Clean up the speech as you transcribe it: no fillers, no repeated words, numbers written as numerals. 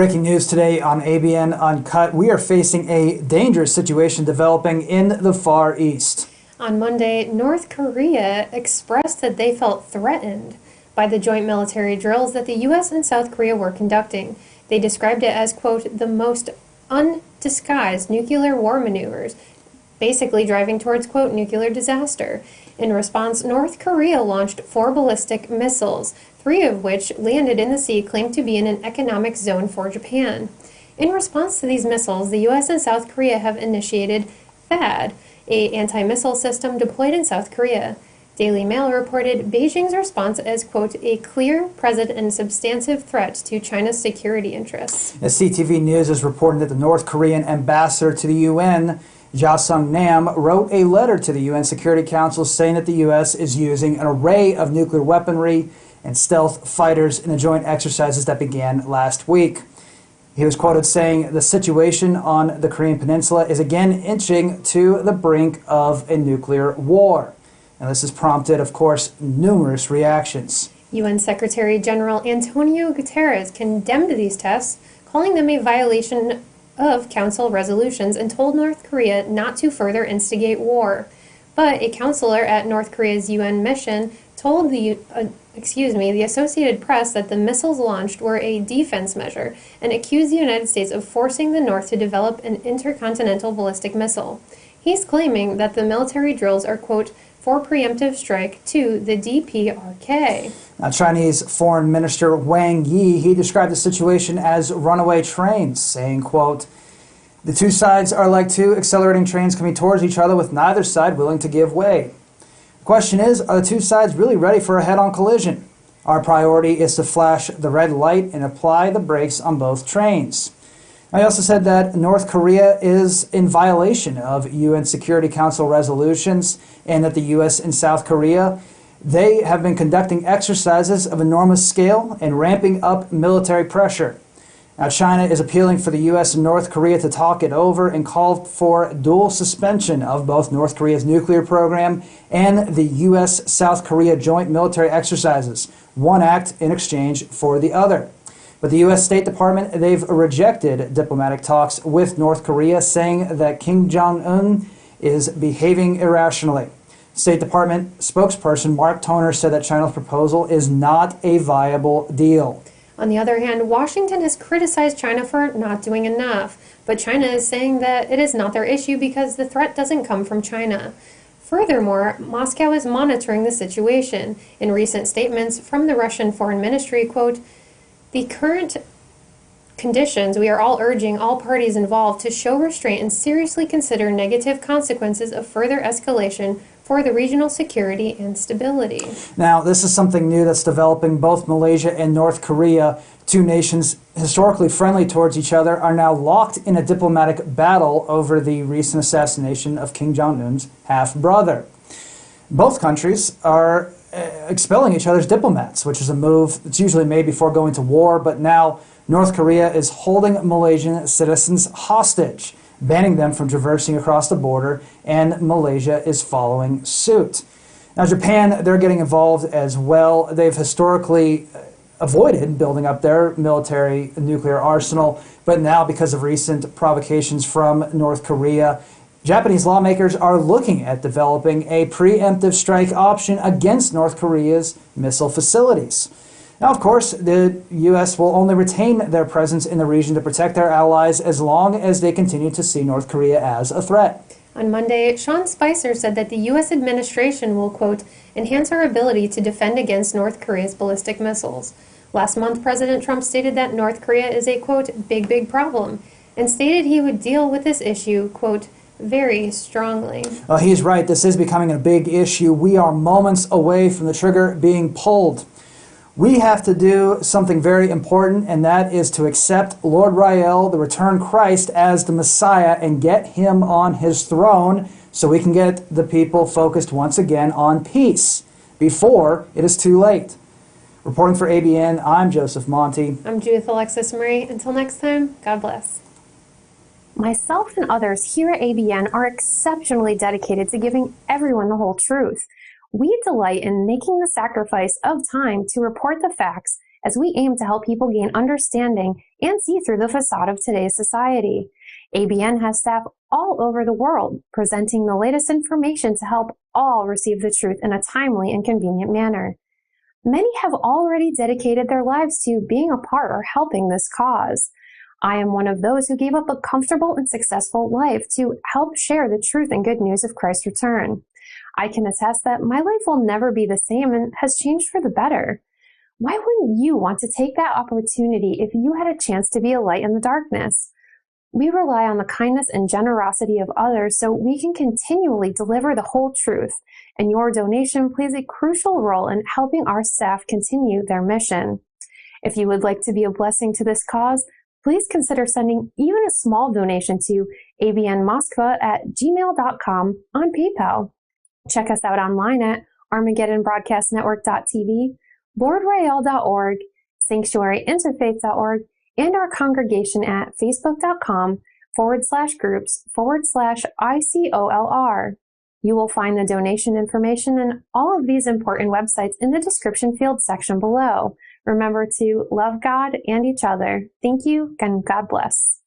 Breaking news today on ABN Uncut. We are facing a dangerous situation developing in the Far East. On Monday, North Korea expressed that they felt threatened by the joint military drills that the U.S. and South Korea were conducting. They described it as, quote, the most undisguised nuclear war maneuvers, basically driving towards, quote, nuclear disaster. In response, North Korea launched 4 ballistic missiles, 3 of which landed in the sea claimed to be in an economic zone for Japan. In response to these missiles, the U.S. and South Korea have initiated THAAD, an anti-missile system deployed in South Korea. Daily Mail reported Beijing's response as, quote, a clear, present, and substantive threat to China's security interests. The CTV News is reporting that the North Korean ambassador to the UN, Ja Sung-nam, wrote a letter to the UN Security Council saying that the U.S. is using an array of nuclear weaponry and stealth fighters in the joint exercises that began last week. He was quoted saying the situation on the Korean Peninsula is again inching to the brink of a nuclear war. And this has prompted, of course, numerous reactions. UN Secretary General Antonio Guterres condemned these tests, calling them a violation of Council resolutions, and told North Korea not to further instigate war. But a counselor at North Korea's UN mission told the Associated Press that the missiles launched were a defense measure and accused the United States of forcing the North to develop an intercontinental ballistic missile. He's claiming that the military drills are, quote, for preemptive strike to the DPRK. Now, Chinese Foreign Minister Wang Yi, he described the situation as runaway trains, saying, quote, the two sides are like two accelerating trains coming towards each other with neither side willing to give way. The question is, are the two sides really ready for a head-on collision? Our priority is to flash the red light and apply the brakes on both trains. I also said that North Korea is in violation of UN Security Council resolutions and that the U.S. and South Korea, they have been conducting exercises of enormous scale and ramping up military pressure. Now, China is appealing for the U.S. and North Korea to talk it over and called for dual suspension of both North Korea's nuclear program and the U.S.-South Korea joint military exercises, one act in exchange for the other. But the U.S. State Department, they've rejected diplomatic talks with North Korea, saying that Kim Jong-un is behaving irrationally. State Department spokesperson Mark Toner said that China's proposal is not a viable deal. On the other hand, Washington has criticized China for not doing enough, but China is saying that it is not their issue because the threat doesn't come from China. Furthermore, Moscow is monitoring the situation. In recent statements from the Russian Foreign Ministry, quote, the current conditions, we are all urging all parties involved to show restraint and seriously consider negative consequences of further escalation for the regional security and stability. Now, this is something new that's developing. Both Malaysia and North Korea, two nations historically friendly towards each other, are now locked in a diplomatic battle over the recent assassination of Kim Jong-un's half-brother. Both countries are expelling each other's diplomats, which is a move that's usually made before going to war, but now North Korea is holding Malaysian citizens hostage, banning them from traversing across the border, and Malaysia is following suit. Now, Japan, they're getting involved as well. They've historically avoided building up their military nuclear arsenal, but now, because of recent provocations from North Korea, Japanese lawmakers are looking at developing a preemptive strike option against North Korea's missile facilities. Now, of course, the U.S. will only retain their presence in the region to protect their allies as long as they continue to see North Korea as a threat. On Monday, Sean Spicer said that the U.S. administration will, quote, enhance our ability to defend against North Korea's ballistic missiles. Last month, President Trump stated that North Korea is a, quote, big problem, and stated he would deal with this issue, quote, very strongly. Well, he's right. This is becoming a big issue. We are moments away from the trigger being pulled. We have to do something very important, and that is to accept Lord Rael, the returned Christ, as the Messiah and get him on his throne so we can get the people focused once again on peace before it is too late. Reporting for ABN, I'm Joseph Monty. I'm Judith Alexis Marie. Until next time, God bless. Myself and others here at ABN are exceptionally dedicated to giving everyone the whole truth. We delight in making the sacrifice of time to report the facts as we aim to help people gain understanding and see through the facade of today's society. ABN has staff all over the world, presenting the latest information to help all receive the truth in a timely and convenient manner. Many have already dedicated their lives to being a part or helping this cause. I am one of those who gave up a comfortable and successful life to help share the truth and good news of Christ's return. I can attest that my life will never be the same and has changed for the better. Why wouldn't you want to take that opportunity if you had a chance to be a light in the darkness? We rely on the kindness and generosity of others so we can continually deliver the whole truth, and your donation plays a crucial role in helping our staff continue their mission. If you would like to be a blessing to this cause, please consider sending even a small donation to abnmoskva@gmail.com on PayPal. Check us out online at ArmageddonBroadcastNetwork.tv, LordRael.org, SanctuaryInterfaith.org, and our congregation at Facebook.com/groups/ICOLR. You will find the donation information and all of these important websites in the description field section below. Remember to love God and each other. Thank you, and God bless.